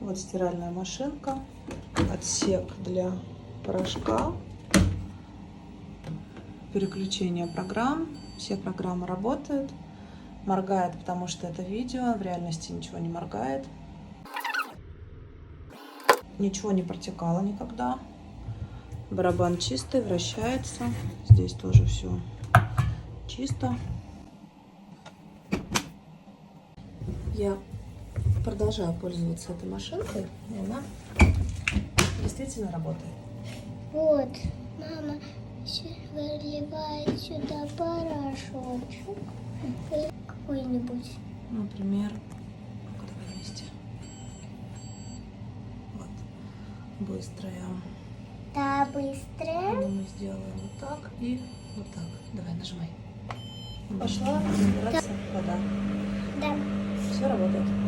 Вот стиральная машинка, отсек для порошка, переключение программ. Все программы работают. Моргает, потому что это видео, в реальности ничего не моргает. Ничего не протекало никогда. Барабан чистый, вращается. Здесь тоже все чисто. Я продолжаю пользоваться этой машинкой, и она действительно работает. Вот, мама выливает сюда порошочек какой-нибудь. Например, ну-ка, давай вместе. Вот, быстрая. Да, быстрее. Мы сделаем вот так и вот так. Давай, нажимай. Пошла собираться вода. Да. Все работает.